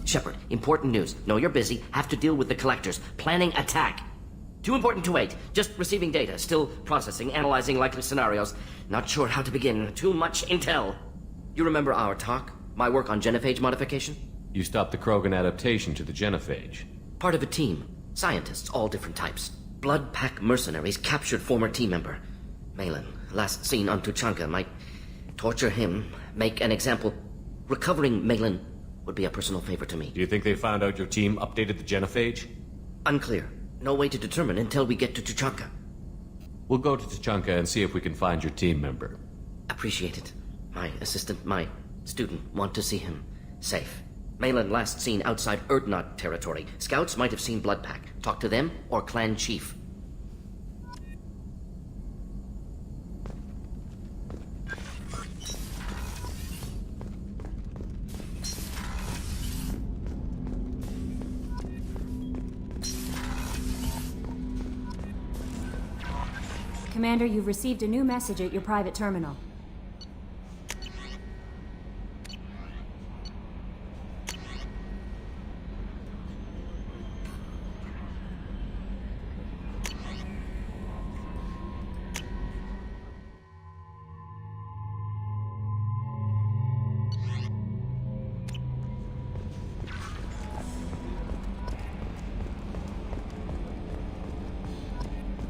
Shepard, important news. Know you're busy. Have to deal with the collectors. Planning attack. Too important to wait. Just receiving data. Still processing, analyzing likely scenarios. Not sure how to begin. Too much intel. You remember our talk? My work on genophage modification? You stopped the Krogan adaptation to the genophage. Part of a team. Scientists, all different types. Blood Pack mercenaries captured former team member. Malin, last seen on Tuchanka, might torture him, make an example. Recovering Malin would be a personal favor to me. Do you think they found out your team updated the genophage? Unclear. No way to determine until we get to Tuchanka. We'll go to Tuchanka and see if we can find your team member. Appreciate it. My assistant, my student, want to see him safe. Malin last seen outside Erdnot territory. Scouts might have seen Blood Pack. Talk to them or clan chief. Commander, you've received a new message at your private terminal.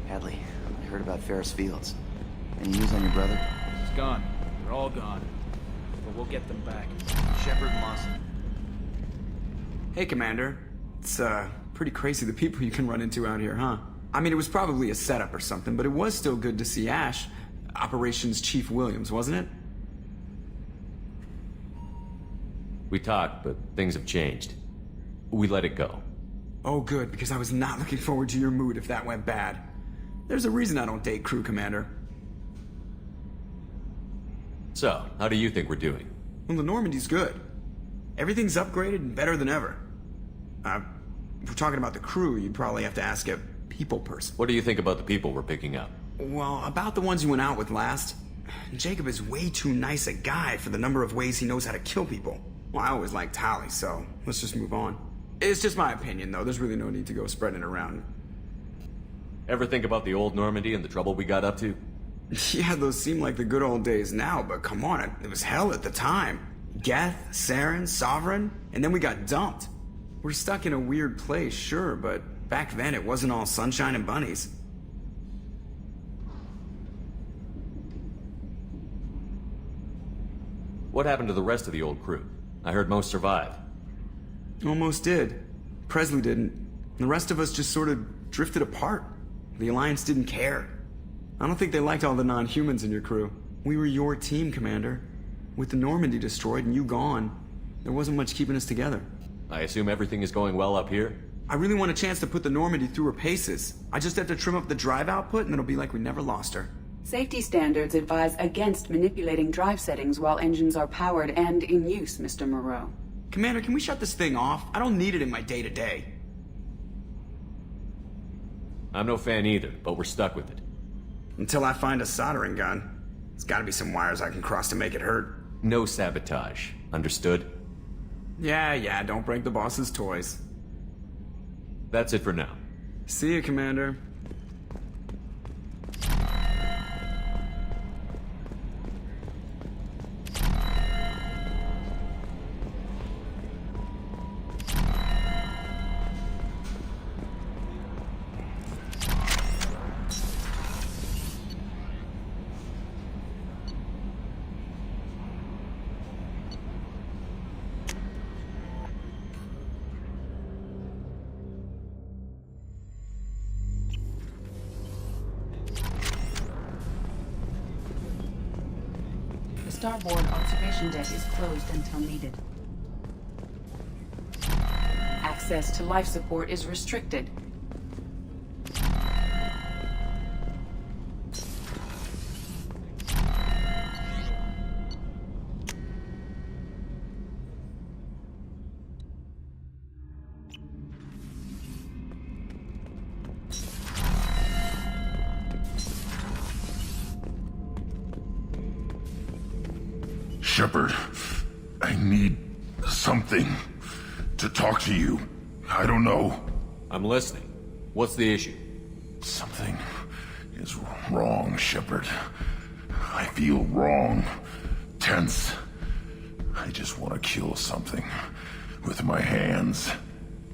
Hadley, I heard about Ferris Fields. Any news on your brother? He's gone. They're all gone. But we'll get them back. Shepard and Lawson. Hey, Commander. It's, pretty crazy the people you can run into out here, huh? I mean, it was probably a setup or something, but it was still good to see Ash. Operations Chief Williams, wasn't it? We talked, but things have changed. We let it go. Oh, good, because I was not looking forward to your mood if that went bad. There's a reason I don't date crew, Commander. So, how do you think we're doing? Well, the Normandy's good. Everything's upgraded and better than ever. If we're talking about the crew, you'd probably have to ask a people person. What do you think about the people we're picking up? Well, about the ones you went out with last. Jacob is way too nice a guy for the number of ways he knows how to kill people. Well, I always liked Tali, so let's just move on. It's just my opinion, though. There's really no need to go spreading it around. Ever think about the old Normandy and the trouble we got up to? Yeah, those seem like the good old days now, but come on, it was hell at the time. Geth, Saren, Sovereign, and then we got dumped. We're stuck in a weird place, sure, but back then it wasn't all sunshine and bunnies. What happened to the rest of the old crew? I heard most survived. Almost did. Presley didn't. The rest of us just sort of drifted apart. The Alliance didn't care. I don't think they liked all the non-humans in your crew. We were your team, Commander. With the Normandy destroyed and you gone, there wasn't much keeping us together. I assume everything is going well up here? I really want a chance to put the Normandy through her paces. I just have to trim up the drive output and it'll be like we never lost her. Safety standards advise against manipulating drive settings while engines are powered and in use, Mr. Moreau. Commander, can we shut this thing off? I don't need it in my day-to-day. I'm no fan either, but we're stuck with it. Until I find a soldering gun. There's gotta be some wires I can cross to make it hurt. No sabotage. Understood? Yeah, don't break the boss's toys. That's it for now. See you, Commander. The starboard observation deck is closed until needed. Access to life support is restricted. Shepard, I need something. to talk to you. I don't know. I'm listening. What's the issue? Something is wrong, Shepard. I feel wrong. Tense. I just want to kill something. With my hands.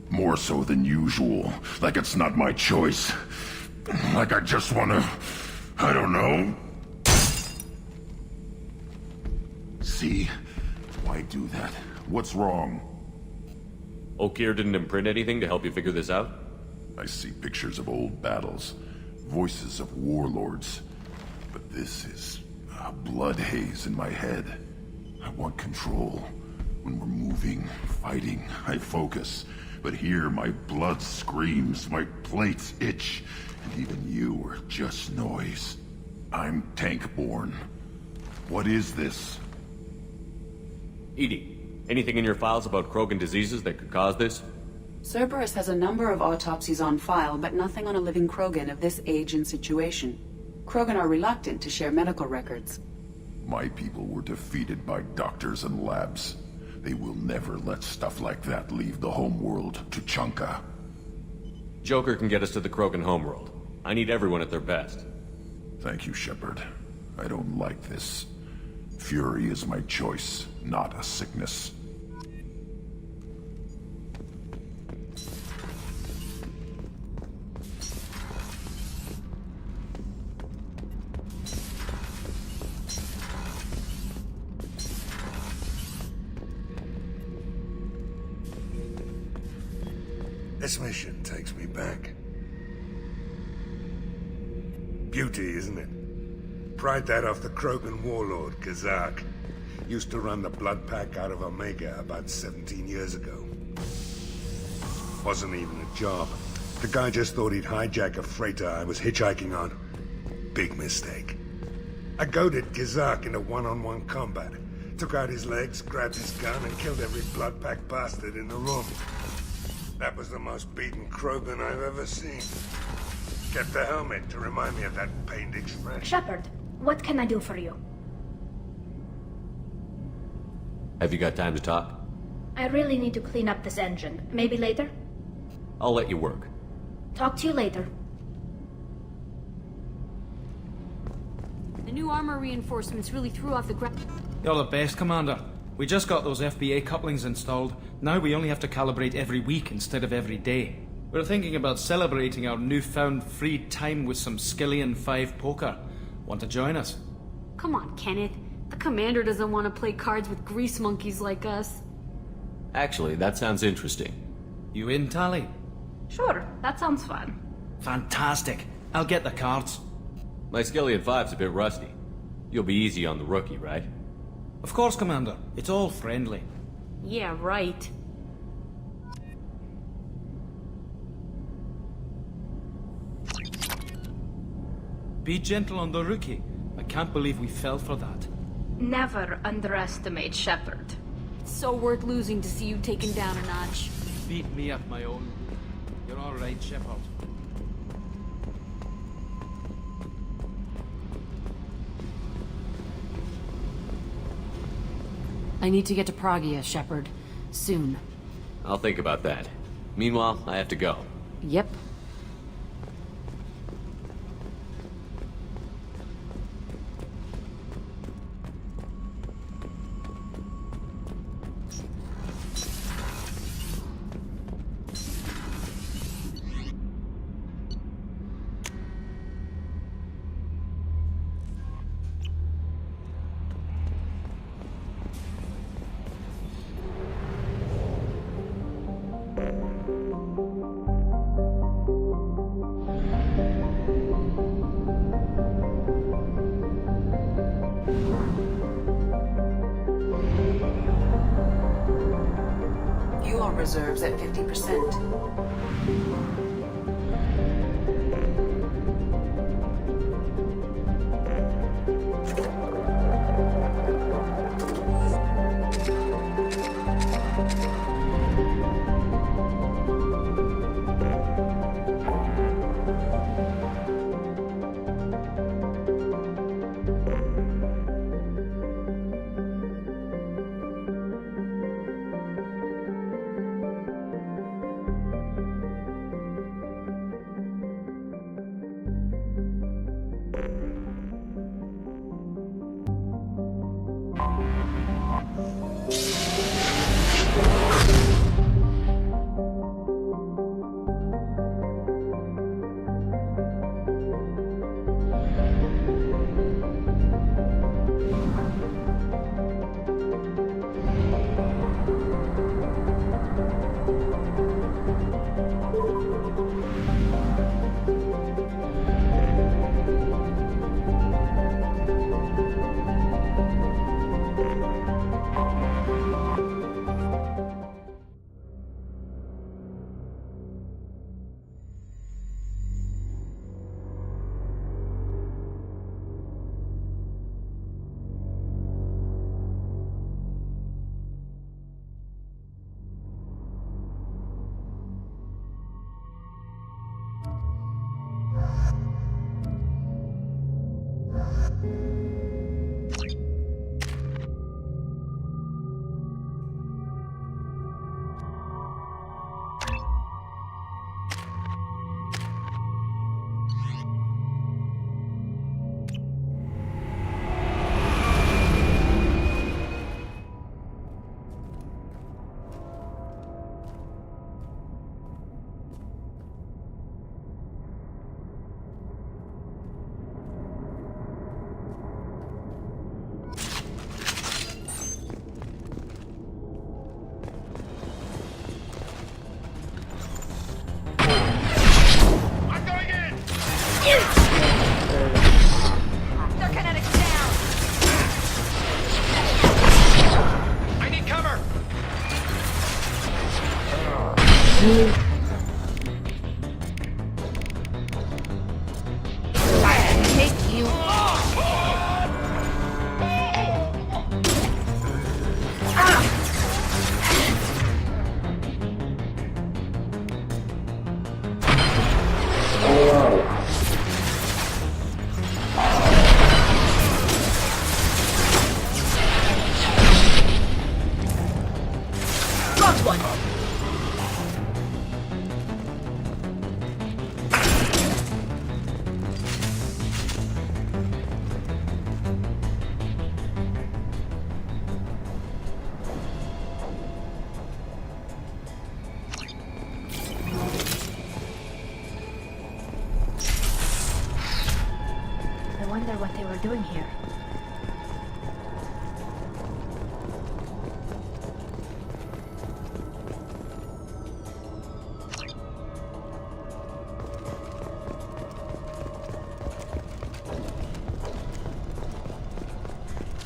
More so than usual. Like it's not my choice. Like I just want to... I don't know. See? Why do that? What's wrong? Okeer didn't imprint anything to help you figure this out? I see pictures of old battles. Voices of warlords. But this is a blood haze in my head. I want control. When we're moving, fighting, I focus. But here my blood screams, my plates itch, and even you are just noise. I'm tank-born. What is this? EDI, anything in your files about Krogan diseases that could cause this? Cerberus has a number of autopsies on file, but nothing on a living Krogan of this age and situation. Krogan are reluctant to share medical records. My people were defeated by doctors and labs. They will never let stuff like that leave the homeworld to Chunka. Joker can get us to the Krogan homeworld. I need everyone at their best. Thank you, Shepard. I don't like this. Fury is my choice, not a sickness. This mission takes me back. Beauty, isn't it? Pried that off the Krogan warlord, Kazak. Used to run the blood pack out of Omega about 17 years ago. Wasn't even a job. The guy just thought he'd hijack a freighter I was hitchhiking on. Big mistake. I goaded Kazak into one-on-one combat. Took out his legs, grabbed his gun, and killed every blood pack bastard in the room. That was the most beaten Krogan I've ever seen. Kept the helmet to remind me of that pained expression. Shepard, what can I do for you? Have you got time to talk? I really need to clean up this engine. Maybe later? I'll let you work. Talk to you later. The new armor reinforcements really threw off the ground. You're the best, Commander. We just got those FBA couplings installed. Now we only have to calibrate every week instead of every day. We're thinking about celebrating our newfound free time with some Skillian 5 poker. Want to join us? Come on, Kenneth. The commander doesn't want to play cards with grease monkeys like us. Actually, that sounds interesting. You in, Tali? Sure, that sounds fun. Fantastic. I'll get the cards. My Skillian 5's a bit rusty. You'll be easy on the rookie, right? Of course, Commander. It's all friendly. Yeah, right. Be gentle on the rookie. I can't believe we fell for that. Never underestimate Shepard. It's so worth losing to see you taken down a notch. Beat me at my own. You're all right, Shepard. I need to get to Pragia, Shepard. Soon. I'll think about that. Meanwhile, I have to go. Yep. Fuel reserves at 50%. I wonder what they were doing here.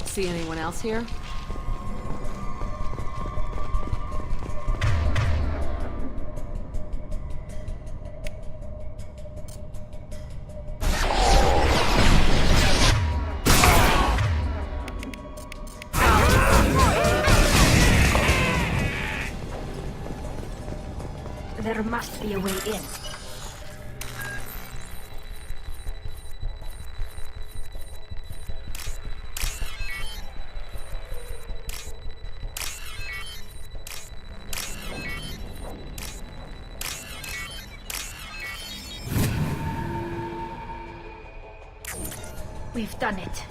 See anyone else here? There must be a way in. We've done it.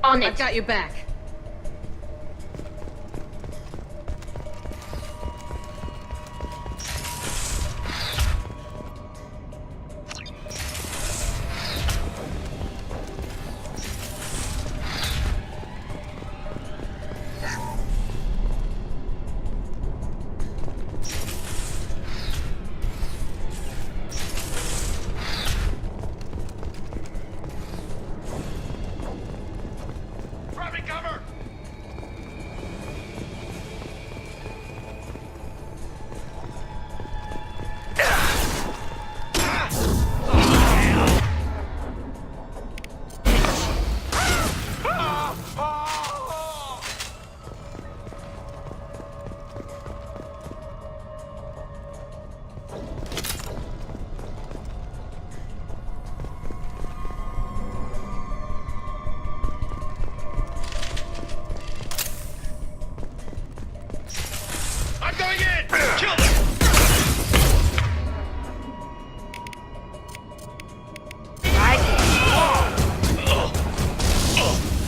On it. I've got your back.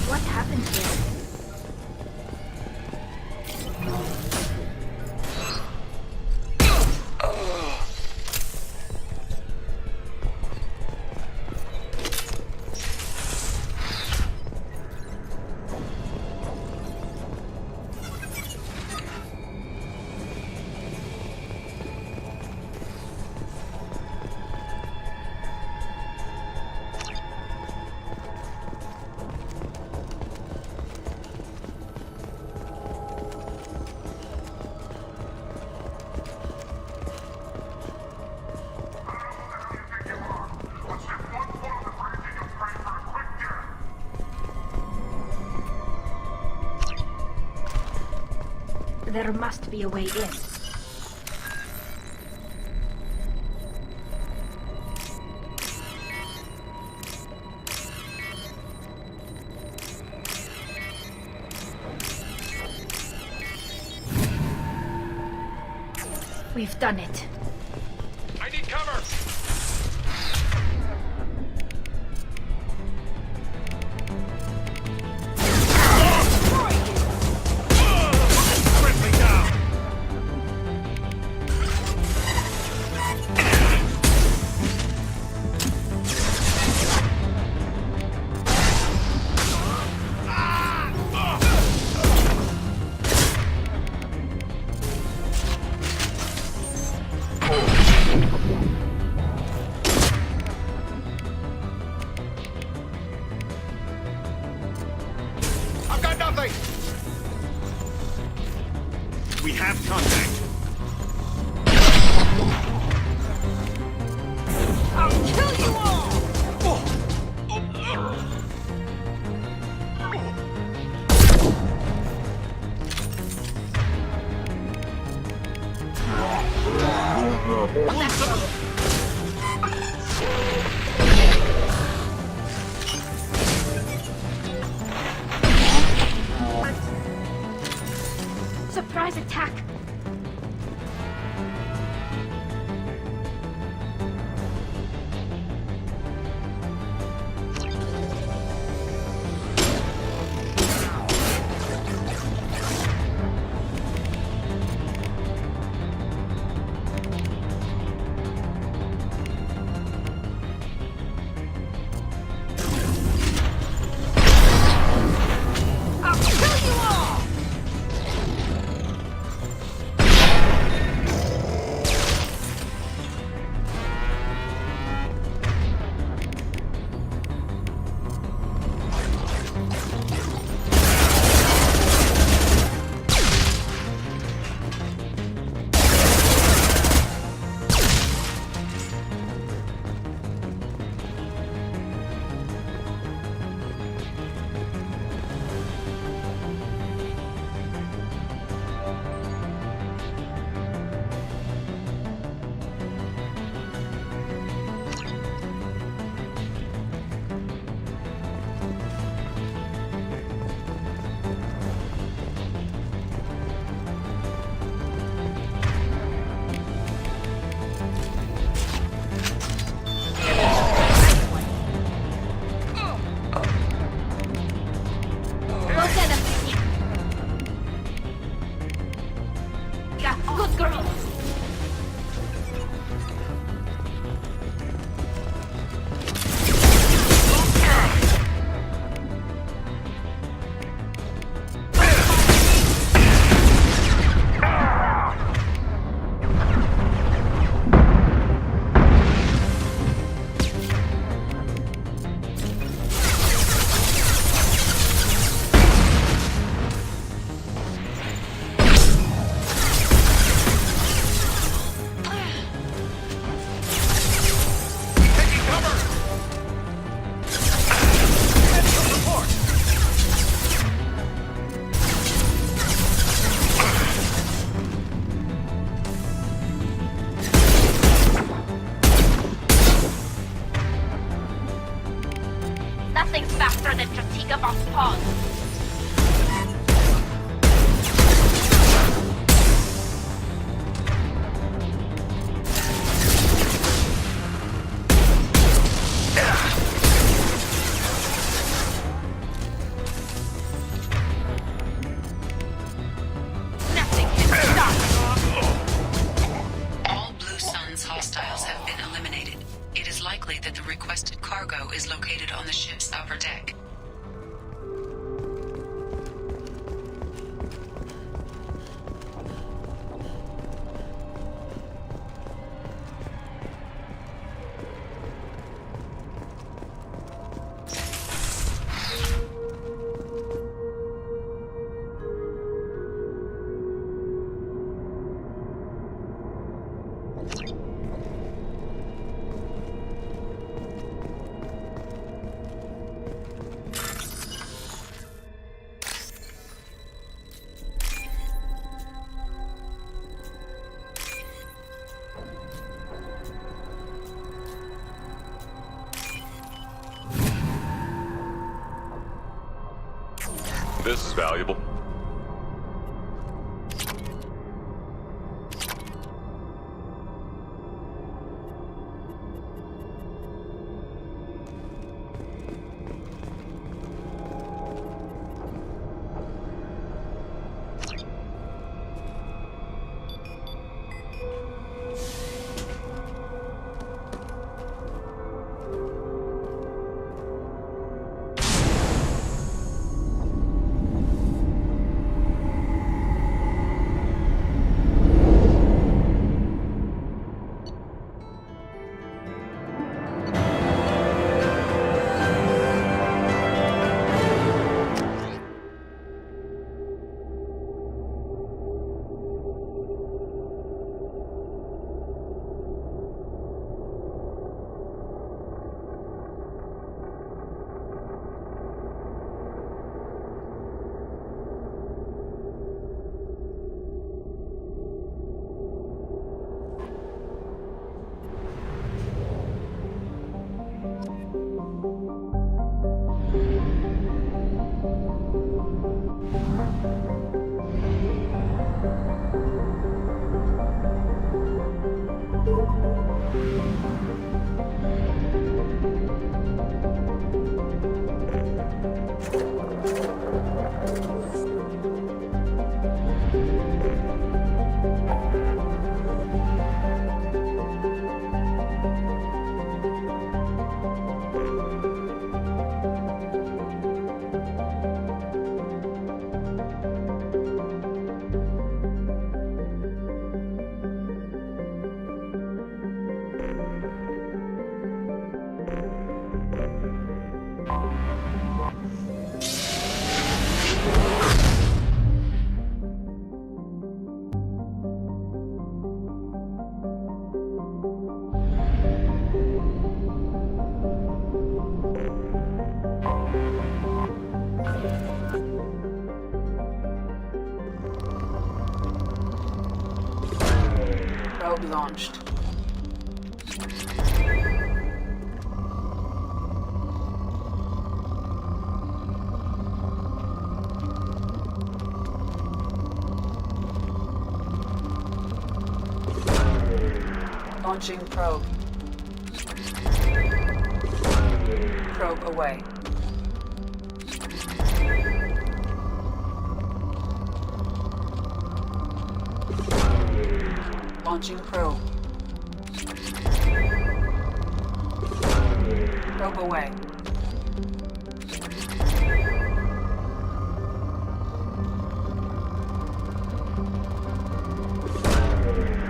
What happened here? There must be a way in. We've done it. I need cover! We have contact. I'll kill you all! Surprise attack! I'll kill you all! faster than Flotilla of Pawns. Nothing can stop. All Blue Sun's hostiles have been eliminated. It is likely that the requested cargo is located on the ship's upper deck. This is valuable. Probe launched. Launching probe. Probe away. Launching probe. Probe away.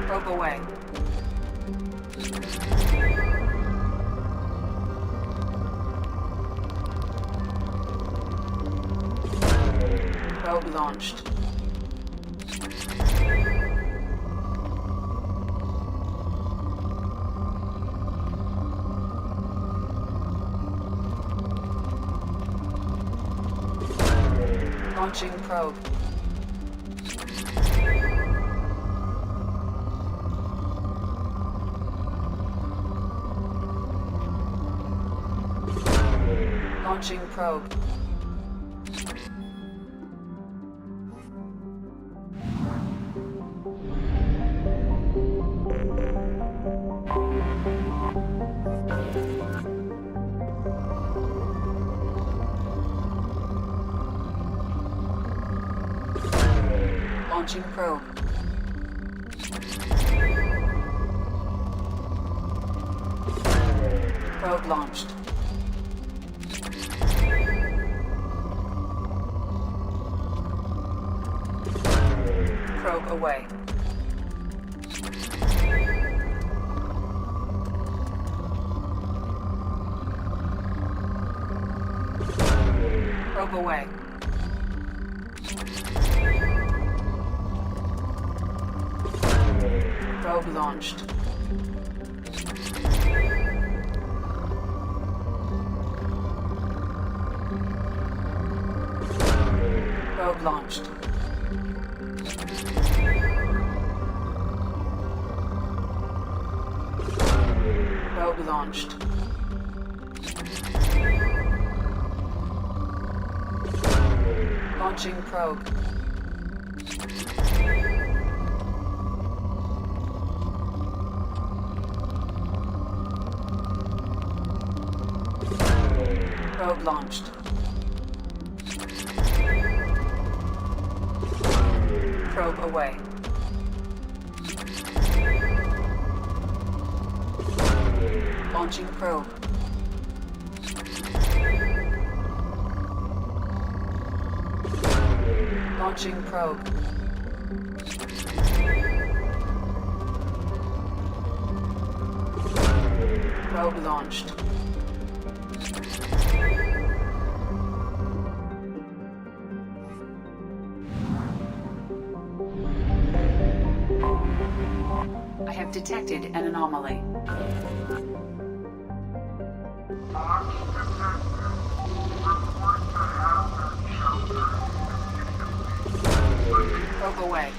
Probe away. Probe launched. Launching probe. Launching probe. Launching probe. Probe launched. Probe away. Probe away. Probe launched. Probe launched. Probe launched. Launching probe. Probe launched. Probe away. Launching probe. Launching probe. Probe launched. I have detected an anomaly. Probe away.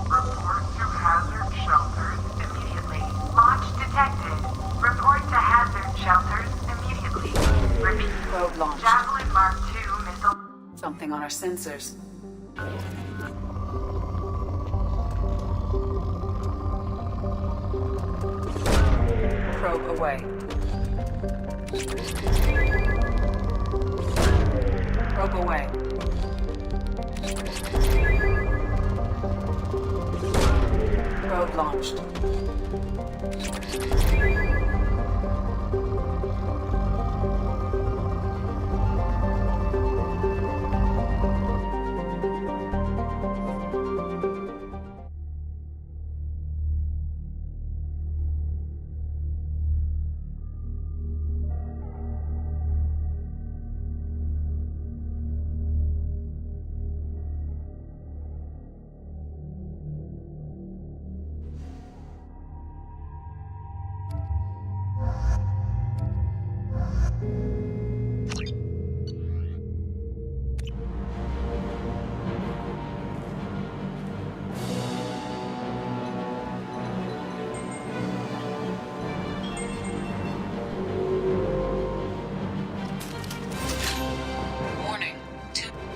Report to hazard shelters immediately. Launch detected. Report to hazard shelters immediately. Repeat. Probe launched. Javelin Mark II missile. Something on our sensors. Probe away. Probe away. Probe launched.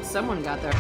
Someone got there.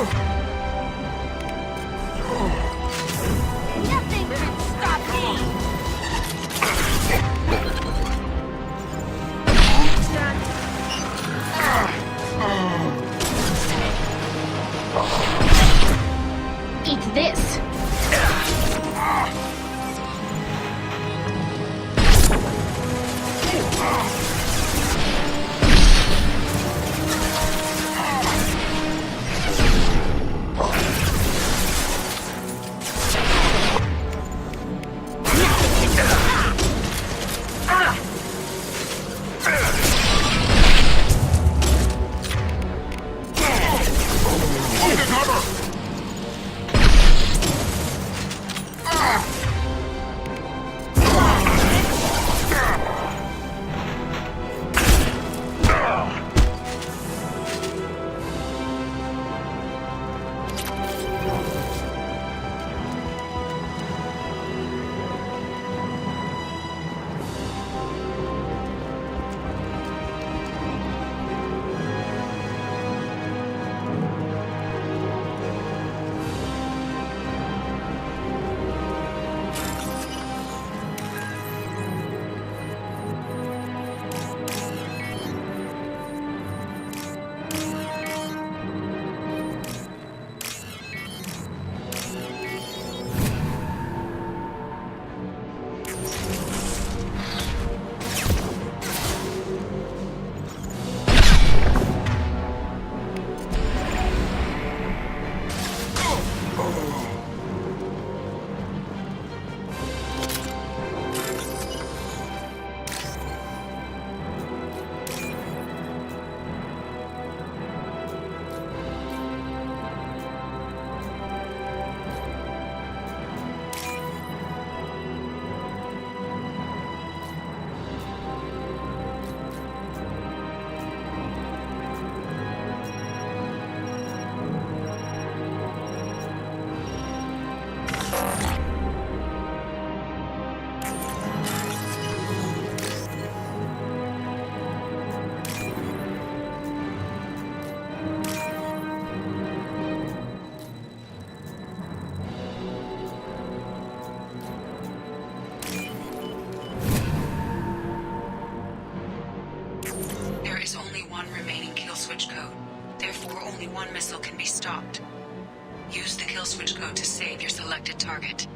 Nothing can stop me! Eat this! one missile can be stopped. Use the kill switch code to save your selected target.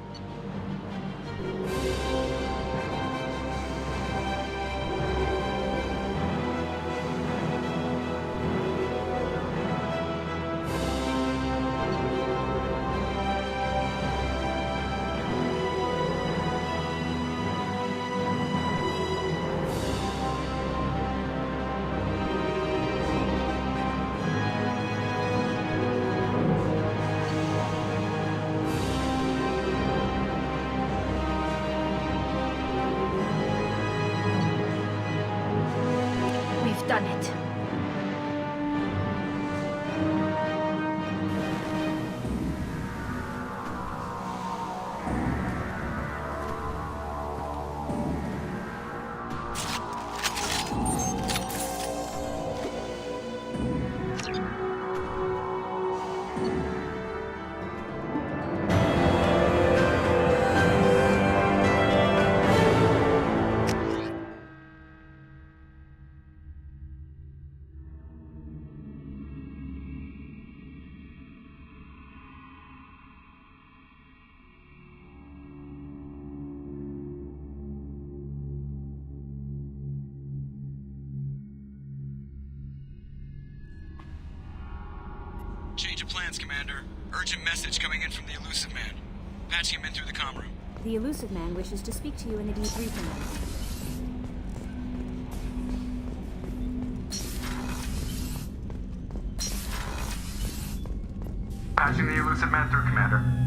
Done it. Change of plans, Commander. Urgent message coming in from the Elusive Man. Patching him in through the comm room. The Elusive Man wishes to speak to you in the debriefing room. Patching the Elusive Man through, Commander.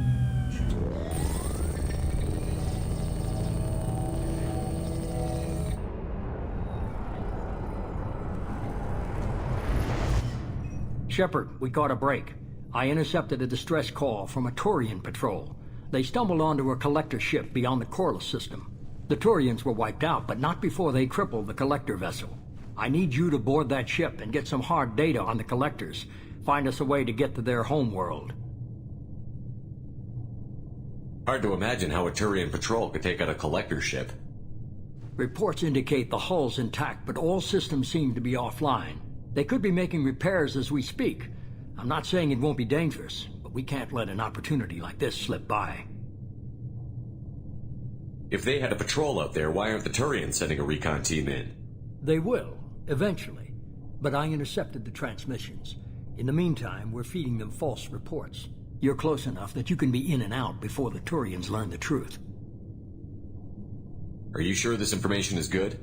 Shepard, we caught a break. I intercepted a distress call from a Turian patrol. They stumbled onto a collector ship beyond the Corliss system. The Turians were wiped out, but not before they crippled the collector vessel. I need you to board that ship and get some hard data on the collectors. Find us a way to get to their homeworld. Hard to imagine how a Turian patrol could take out a collector ship. Reports indicate the hull's intact, but all systems seem to be offline. They could be making repairs as we speak. I'm not saying it won't be dangerous, but we can't let an opportunity like this slip by. If they had a patrol out there, why aren't the Turians sending a recon team in? They will, eventually. But I intercepted the transmissions. In the meantime, we're feeding them false reports. You're close enough that you can be in and out before the Turians learn the truth. Are you sure this information is good?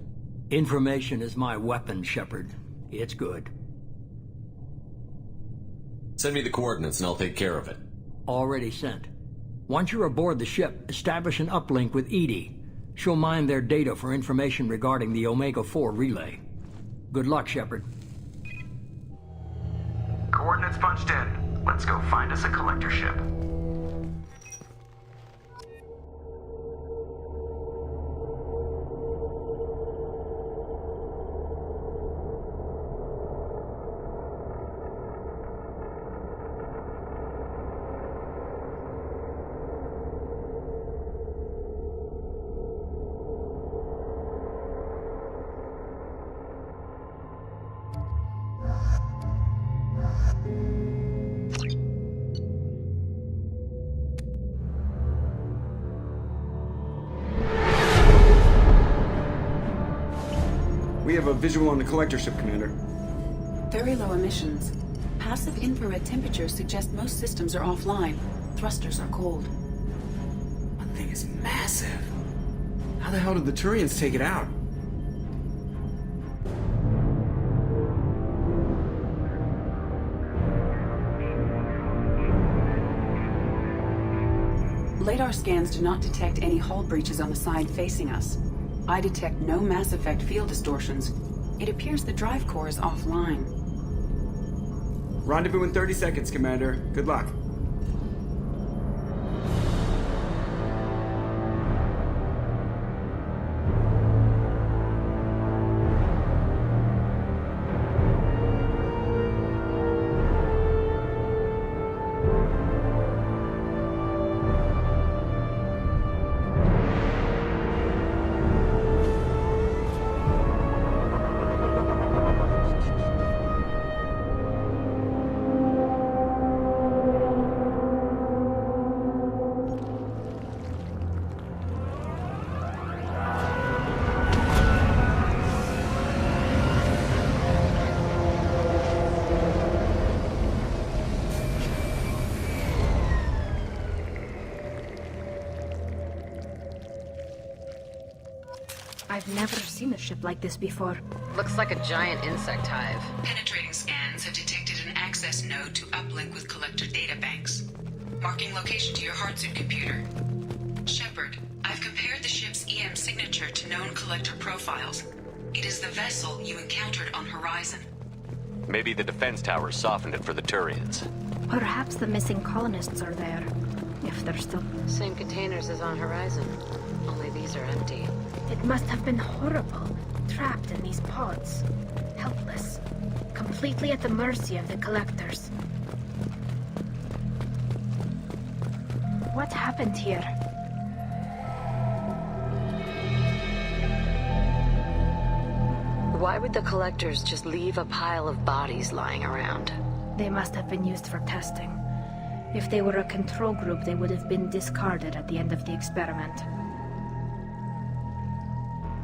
Information is my weapon, Shepard. It's good. Send me the coordinates and I'll take care of it. Already sent. Once you're aboard the ship, establish an uplink with Edie. She'll mine their data for information regarding the Omega-4 relay. Good luck, Shepard. Coordinates punched in. Let's go find us a collector ship. We have a visual on the collector ship, Commander. Very low emissions. Passive infrared temperatures suggest most systems are offline. Thrusters are cold. That thing is massive. How the hell did the Turians take it out? Radar scans do not detect any hull breaches on the side facing us. I detect no mass effect field distortions. It appears the drive core is offline. Rendezvous in 30 seconds, Commander. Good luck. I've never seen a ship like this before. Looks like a giant insect hive. Penetrating scans have detected an access node to uplink with collector databanks. Marking location to your hardsuit computer. Shepard, I've compared the ship's EM signature to known collector profiles. It is the vessel you encountered on Horizon. Maybe the defense towers softened it for the Turians. Perhaps the missing colonists are there. If they're still... Same containers as on Horizon. Only these are empty. It must have been horrible, trapped in these pods. Helpless. Completely at the mercy of the collectors. What happened here? Why would the collectors just leave a pile of bodies lying around? They must have been used for testing. If they were a control group, they would have been discarded at the end of the experiment.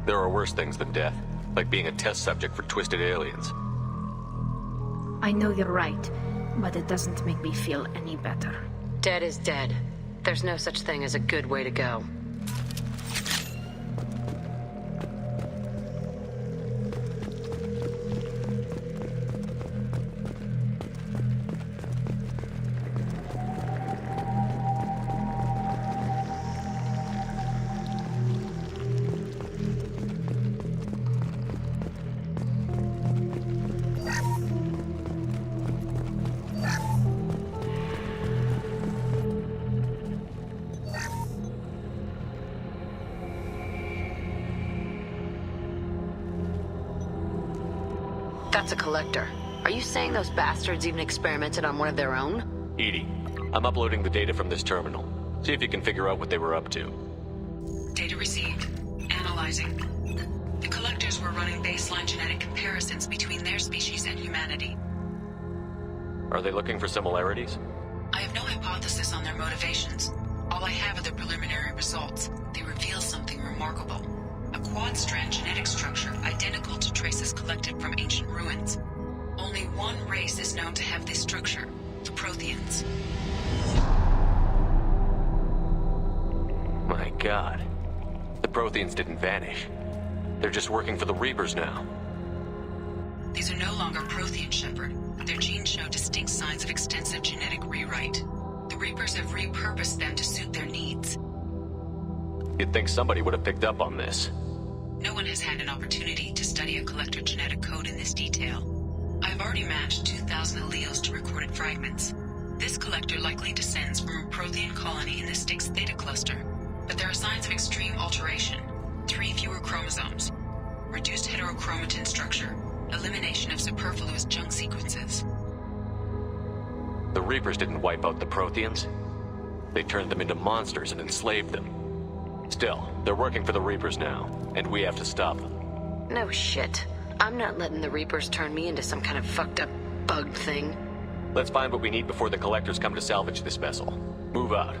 There are worse things than death, like being a test subject for twisted aliens. I know you're right, but it doesn't make me feel any better. Dead is dead. There's no such thing as a good way to go. That's a collector. Are you saying those bastards even experimented on one of their own? EDI, I'm uploading the data from this terminal. See if you can figure out what they were up to. Data received. Analyzing. The collectors were running baseline genetic comparisons between their species and humanity. Are they looking for similarities? I have no hypothesis on their motivations. All I have are the preliminary results. They reveal something remarkable. A quad-strand genetic structure identical to traces collected from ancient ruins. Only one race is known to have this structure, the Protheans. My god. The Protheans didn't vanish. They're just working for the Reapers now. These are no longer Prothean, Shepard. Their genes show distinct signs of extensive genetic rewrite. The Reapers have repurposed them to suit their needs. You'd think somebody would have picked up on this. No one has had an opportunity to study a collector genetic code in this detail. I've already matched 2,000 alleles to recorded fragments. This collector likely descends from a Prothean colony in the Styx Theta cluster, but there are signs of extreme alteration. 3 fewer chromosomes, reduced heterochromatin structure, elimination of superfluous junk sequences. The Reapers didn't wipe out the Protheans. They turned them into monsters and enslaved them. Still, they're working for the Reapers now, and we have to stop them. No shit. I'm not letting the Reapers turn me into some kind of fucked up bug thing. Let's find what we need before the Collectors come to salvage this vessel. Move out.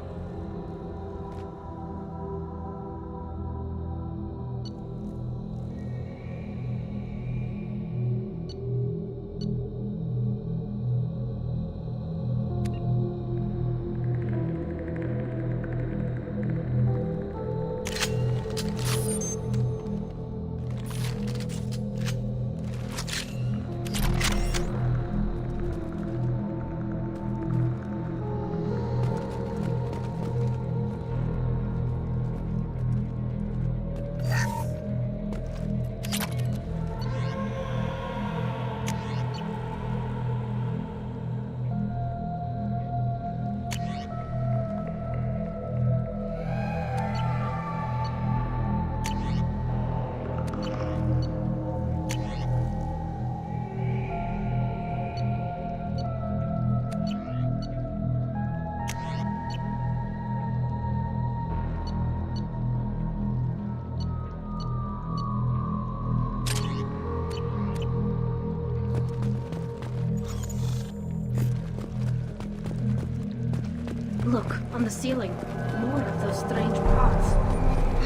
Look, on the ceiling. More of those strange pods.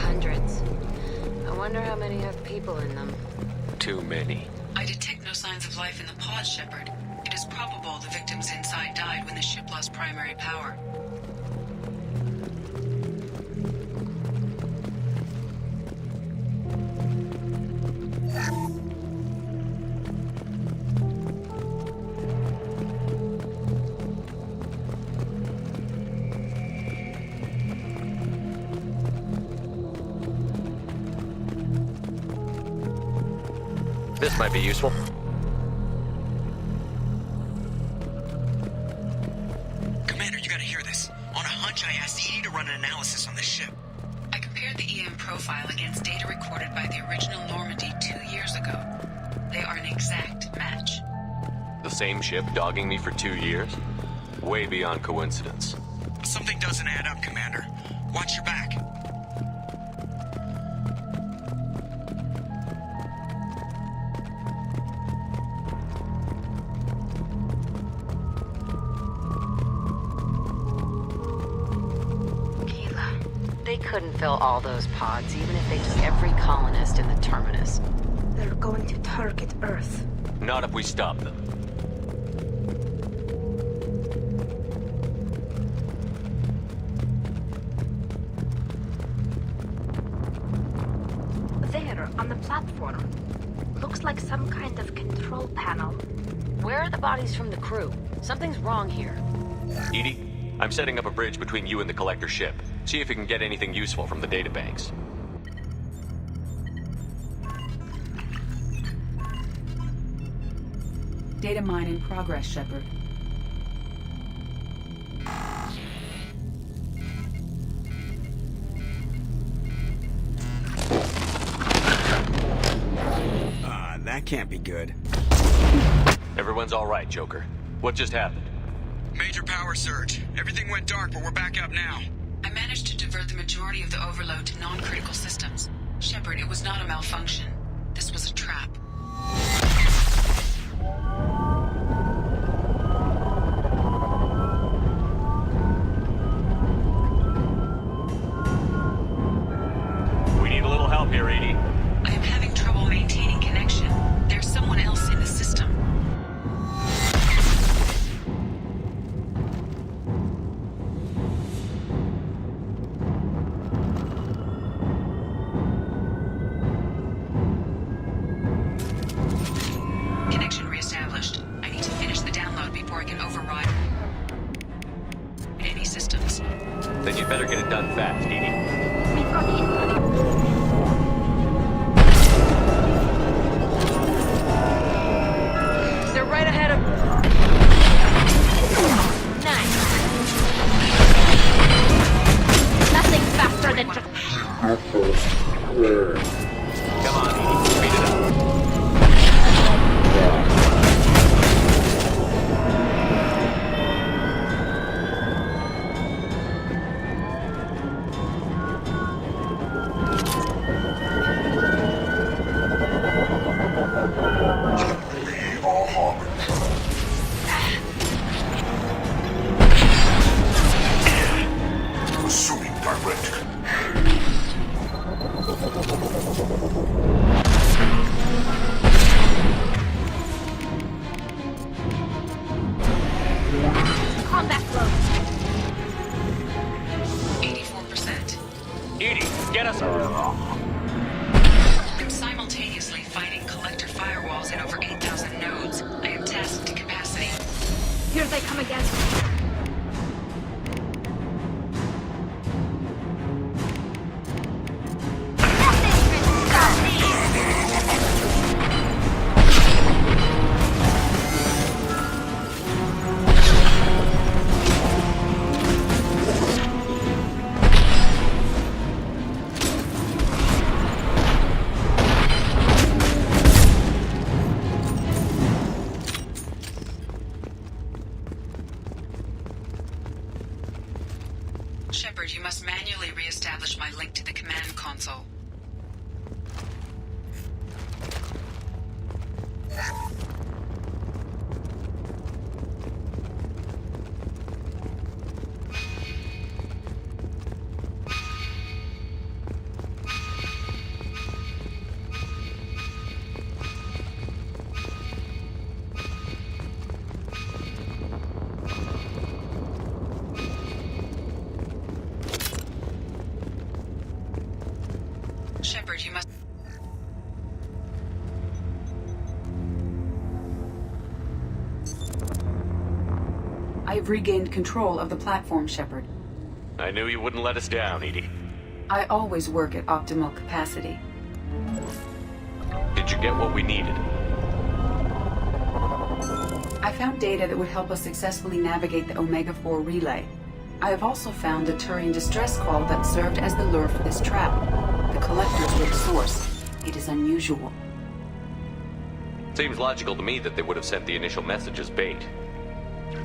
Hundreds. I wonder how many have people in them. Too many. I detect no signs of life in the pod, Shepard. It is probable the victims inside died when the ship lost primary power. This might be useful. Commander, you gotta hear this. On a hunch, I asked EDI to run an analysis on this ship. I compared the EM profile against data recorded by the original Normandy 2 years ago. They are an exact match. The same ship dogging me for 2 years? Way beyond coincidence. Something doesn't add up, Commander. Watch your back. They couldn't fill all those pods, even if they took every colonist in the terminus. They're going to target Earth. Not if we stop them. There, on the platform. Looks like some kind of control panel. Where are the bodies from the crew? Something's wrong here. EDI, I'm setting up a bridge between you and the Collector ship. See if you can get anything useful from the databanks. Data mine in progress, Shepard. That can't be good. Everyone's all right, Joker. What just happened? Major power surge. Everything went dark, but we're back up now. I managed to divert the majority of the overload to non-critical systems. Shepard, it was not a malfunction. This was a trap. We need a little help here, Edie. I am having trouble maintaining connection. There's someone else in the system. Connection reestablished. I need to finish the download before I can override any systems. Then you'd better get it done fast, Edie. We've got the incoming. They're right ahead of... Nice. Nothing faster than Come on, Edie. Speed it up. Assuming direct. combat flow. 84%. Edie, get us I'm simultaneously fighting collector firewalls in over 8,000 nodes. I am tasked to capacity. Here they come again. Shepard, you must manually re-establish my link to the command console. Shepard, you must... I have regained control of the platform, Shepard. I knew you wouldn't let us down, Edie. I always work at optimal capacity. Did you get what we needed? I found data that would help us successfully navigate the Omega-4 relay. I have also found a Turian distress call that served as the lure for this trap. The collectors were the source. It is unusual. Seems logical to me that they would have sent the initial message as bait.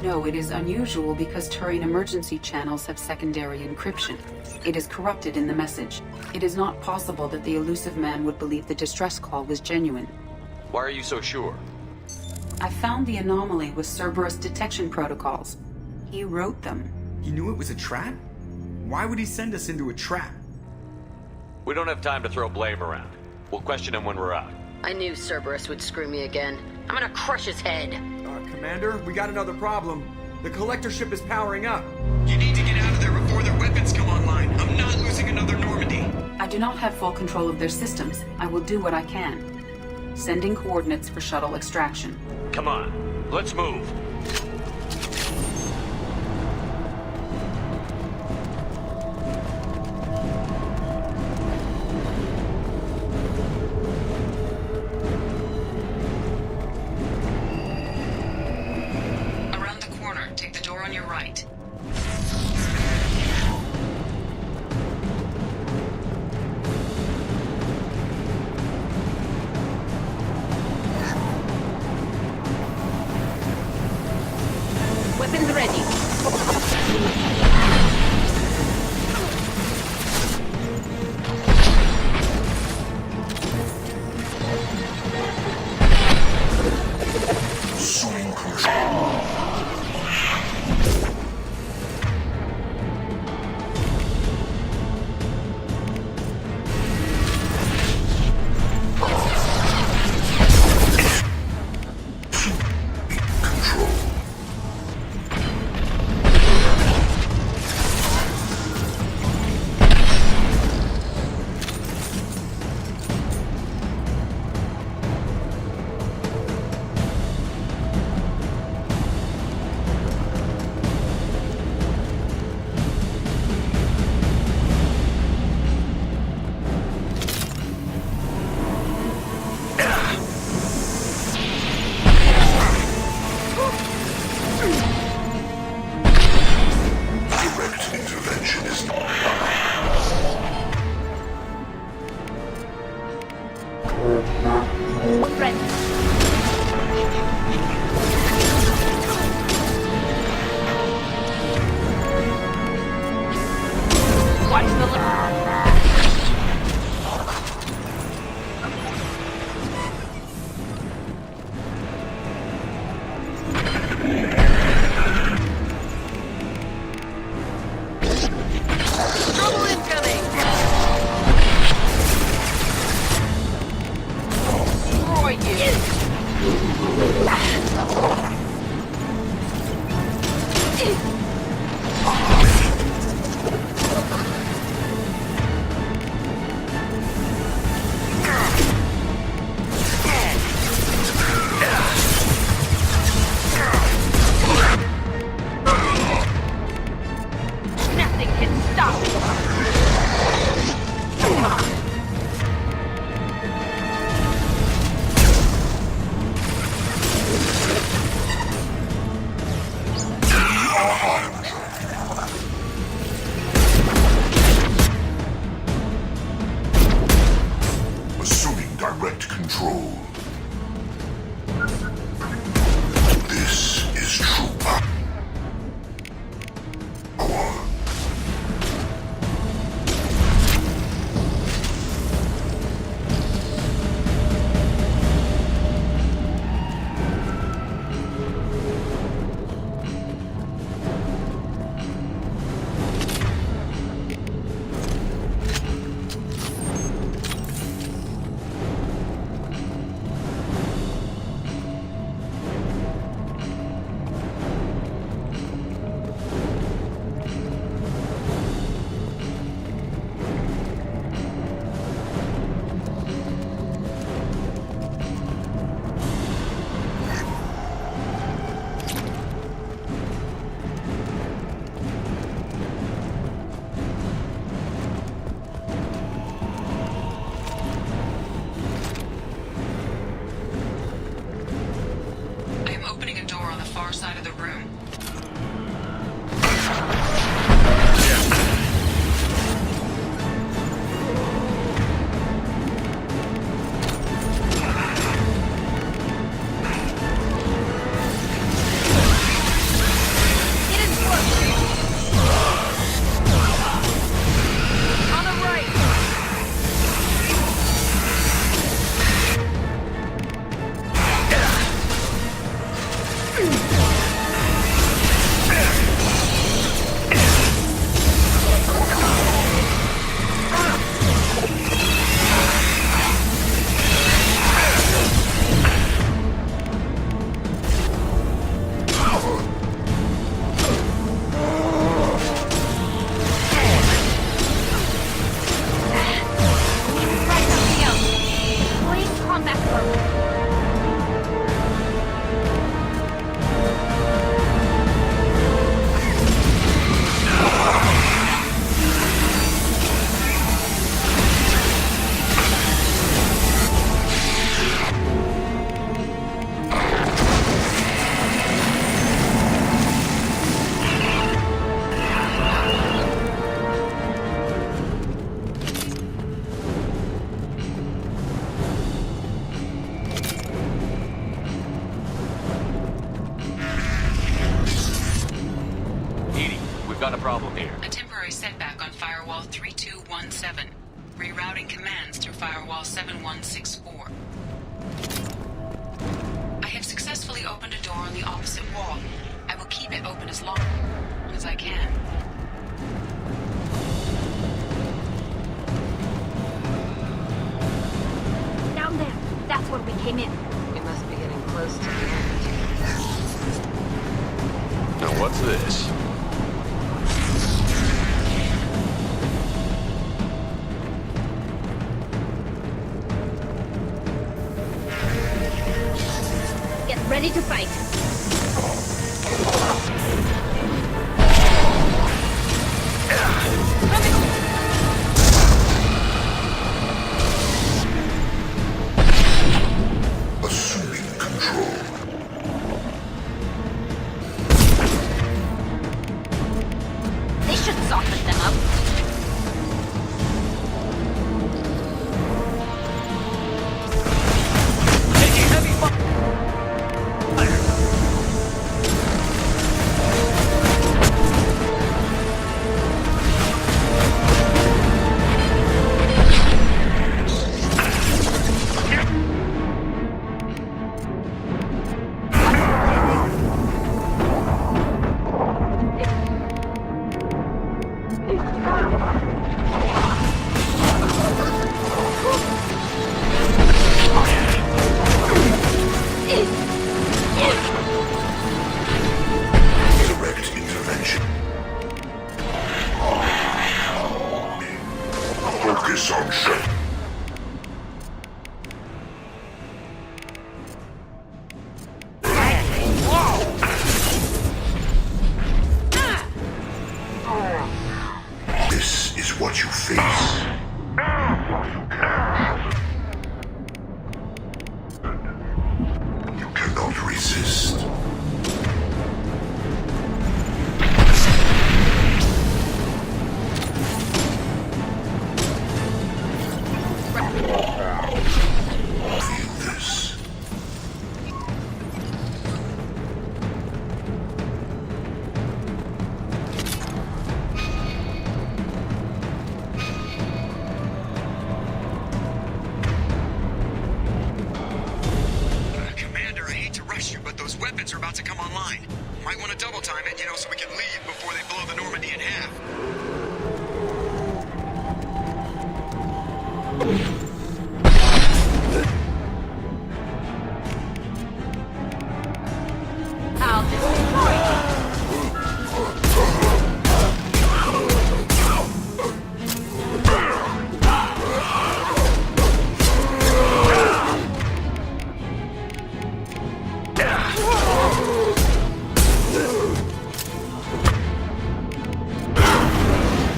No, it is unusual because Turian emergency channels have secondary encryption. It is corrupted in the message. It is not possible that the elusive man would believe the distress call was genuine. Why are you so sure? I found the anomaly with Cerberus detection protocols. He wrote them. He knew it was a trap? Why would he send us into a trap? We don't have time to throw blame around. We'll question him when we're out. I knew Cerberus would screw me again. I'm gonna crush his head. Commander, we got another problem. The collector ship is powering up. You need to get out of there before their weapons come online. I'm not losing another Normandy. I do not have full control of their systems. I will do what I can. Sending coordinates for shuttle extraction. Come on, let's move. Around the corner, take the door on your right. Intervention is Watch the lip. Trouble incoming! Destroy Nothing can stop! assuming direct control. This is true power. I am opening a door on the far side of the room. On the right! Try something else. Please combat mode. Edie, we've got a problem here. A temporary setback on Firewall 3217. Rerouting commands through Firewall 7164. I have successfully opened a door on the opposite wall. I will keep it open as long as I can. Down there. That's where we came in. We must be getting close to the end. Now what's this? Get ready to fight. Assuming control. They should rocket them up. Taking heavy fire. Direct intervention. Focus on Shepard. This is what you face. You cannot resist. Feel this. Commander, I hate to rush you, but those weapons are about to come online. Might want to double time it, so we can leave before they blow the Normandy in half. I'll destroy you.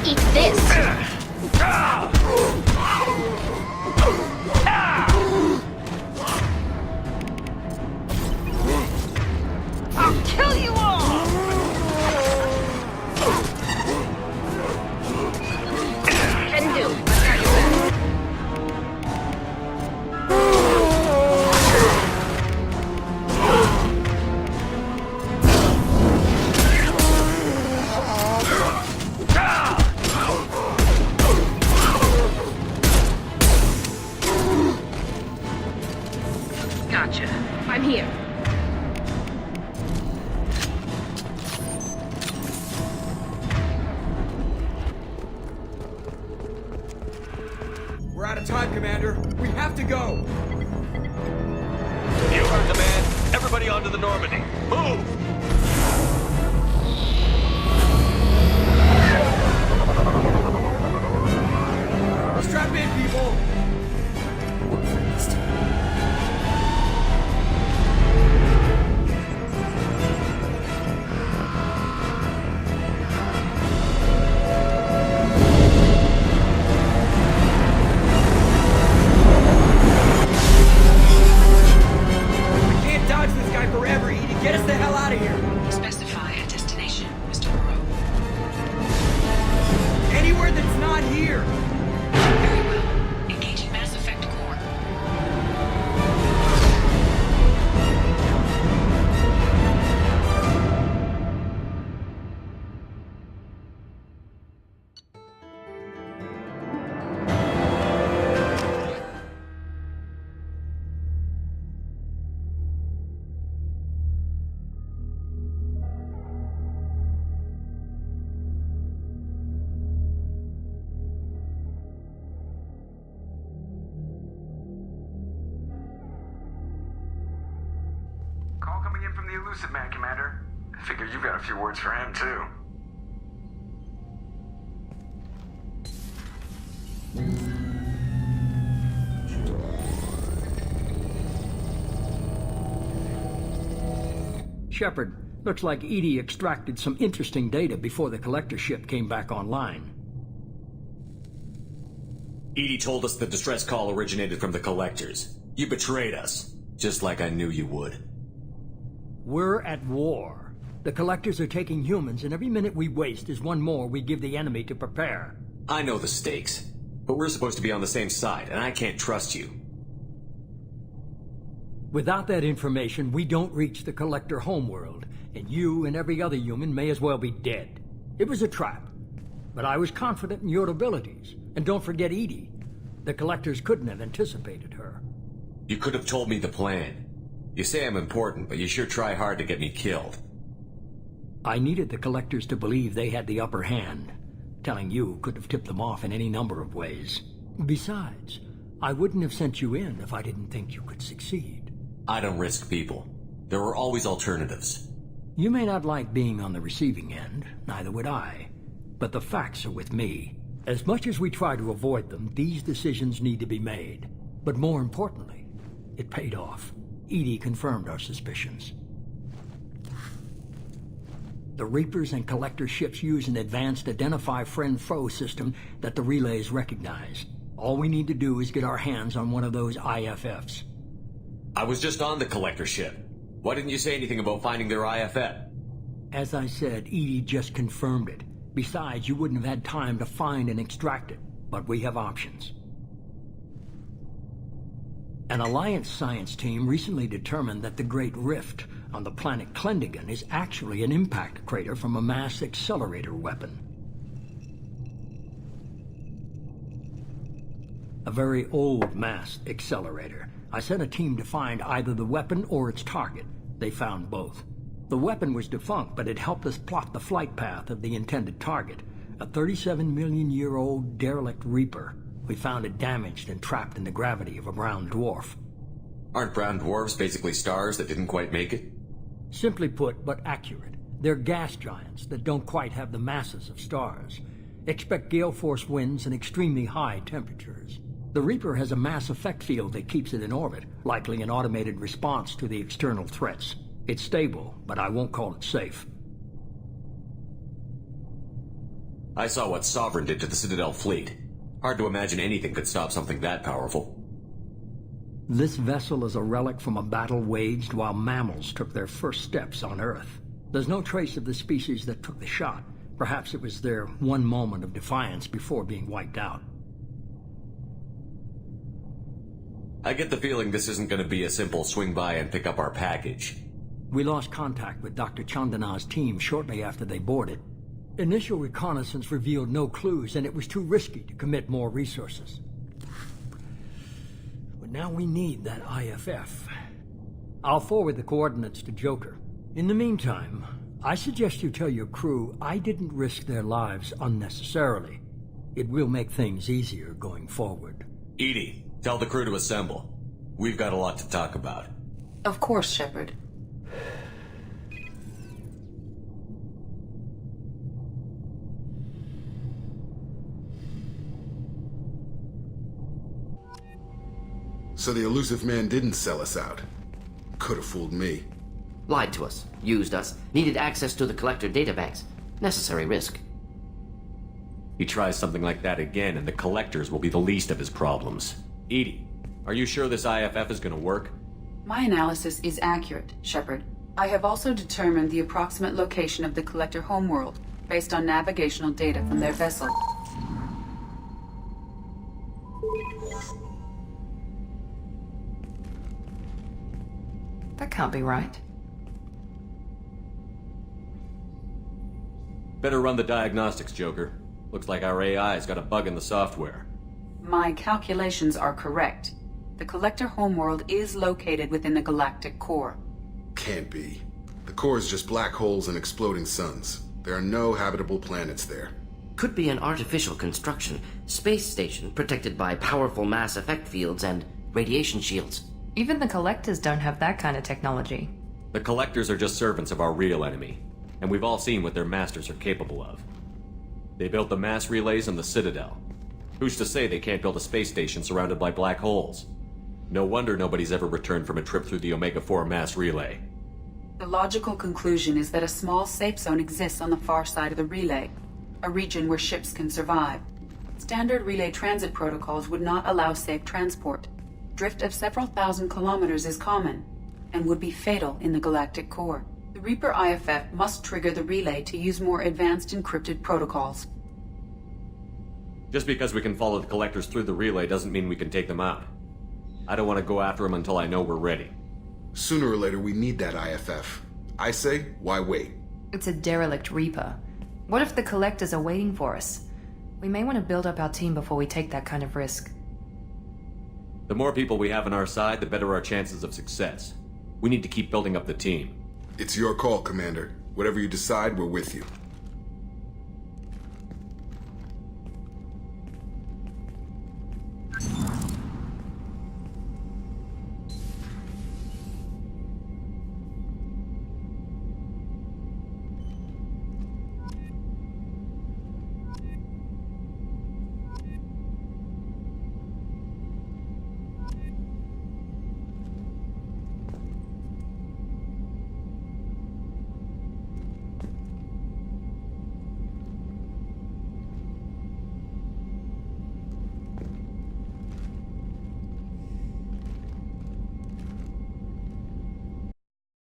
Eat this. I'll kill you all. Can do. Let's try your best. Gotcha. I'm here. We're out of time, Commander. We have to go. You heard the man. Everybody onto the Normandy. Move! Strap in, people. We can't dodge this guy forever, Edie. Get us the hell out of here. Specify a destination, Mr. Burrow. Anywhere that's not here. Very well. Engaging Mass Effect Core. Call coming in from the Elusive Man, Commander. I figure you've got a few words for him, too. Shepard, looks like Edie extracted some interesting data before the collector ship came back online. Edie told us the distress call originated from the collectors. You betrayed us, just like I knew you would. We're at war. The Collectors are taking humans, and every minute we waste is one more we give the enemy to prepare. I know the stakes, but we're supposed to be on the same side, and I can't trust you. Without that information, we don't reach the Collector homeworld, and you and every other human may as well be dead. It was a trap, but I was confident in your abilities. And don't forget Edie. The Collectors couldn't have anticipated her. You could have told me the plan. You say I'm important, but you sure try hard to get me killed. I needed the Collectors to believe they had the upper hand. Telling you could have tipped them off in any number of ways. Besides, I wouldn't have sent you in if I didn't think you could succeed. I don't risk people. There are always alternatives. You may not like being on the receiving end, neither would I. But the facts are with me. As much as we try to avoid them, these decisions need to be made. But more importantly, it paid off. Edie confirmed our suspicions. The Reapers and Collector ships use an advanced Identify Friend-Foe system that the relays recognize. All we need to do is get our hands on one of those IFFs. I was just on the Collector ship. Why didn't you say anything about finding their IFF? As I said, Edie just confirmed it. Besides, you wouldn't have had time to find and extract it. But we have options. An Alliance science team recently determined that the Great Rift on the planet Klendigan is actually an impact crater from a mass accelerator weapon. A very old mass accelerator. I sent a team to find either the weapon or its target. They found both. The weapon was defunct, but it helped us plot the flight path of the intended target, a 37-million-year-old derelict Reaper. We found it damaged and trapped in the gravity of a brown dwarf. Aren't brown dwarfs basically stars that didn't quite make it? Simply put, but accurate. They're gas giants that don't quite have the masses of stars. Expect gale force winds and extremely high temperatures. The Reaper has a mass effect field that keeps it in orbit, likely an automated response to the external threats. It's stable, but I won't call it safe. I saw what Sovereign did to the Citadel fleet. Hard to imagine anything could stop something that powerful. This vessel is a relic from a battle waged while mammals took their first steps on Earth. There's no trace of the species that took the shot. Perhaps it was their one moment of defiance before being wiped out. I get the feeling this isn't going to be a simple swing by and pick up our package. We lost contact with Dr. Chandana's team shortly after they boarded. Initial reconnaissance revealed no clues, and it was too risky to commit more resources. But now we need that IFF. I'll forward the coordinates to Joker. In the meantime, I suggest you tell your crew I didn't risk their lives unnecessarily. It will make things easier going forward. Edie, tell the crew to assemble. We've got a lot to talk about. Of course, Shepard. So the elusive man didn't sell us out. Could have fooled me. Lied to us, used us, needed access to the Collector databanks. Necessary risk. He tries something like that again, and the Collectors will be the least of his problems. Edie, are you sure this IFF is going to work? My analysis is accurate, Shepard. I have also determined the approximate location of the Collector homeworld, based on navigational data from their vessel. That can't be right. Better run the diagnostics, Joker. Looks like our AI's got a bug in the software. My calculations are correct. The Collector homeworld is located within the galactic core. Can't be. The core is just black holes and exploding suns. There are no habitable planets there. Could be an artificial construction. Space station protected by powerful mass effect fields and radiation shields. Even the Collectors don't have that kind of technology. The Collectors are just servants of our real enemy, and we've all seen what their masters are capable of. They built the mass relays on the Citadel. Who's to say they can't build a space station surrounded by black holes? No wonder nobody's ever returned from a trip through the Omega-4 mass relay. The logical conclusion is that a small safe zone exists on the far side of the relay, a region where ships can survive. Standard relay transit protocols would not allow safe transport. Drift of several thousand kilometers is common, and would be fatal in the galactic core. The Reaper IFF must trigger the relay to use more advanced encrypted protocols. Just because we can follow the collectors through the relay doesn't mean we can take them out. I don't want to go after them until I know we're ready. Sooner or later, we need that IFF. I say, why wait? It's a derelict Reaper. What if the collectors are waiting for us? We may want to build up our team before we take that kind of risk. The more people we have on our side, the better our chances of success. We need to keep building up the team. It's your call, Commander. Whatever you decide, we're with you.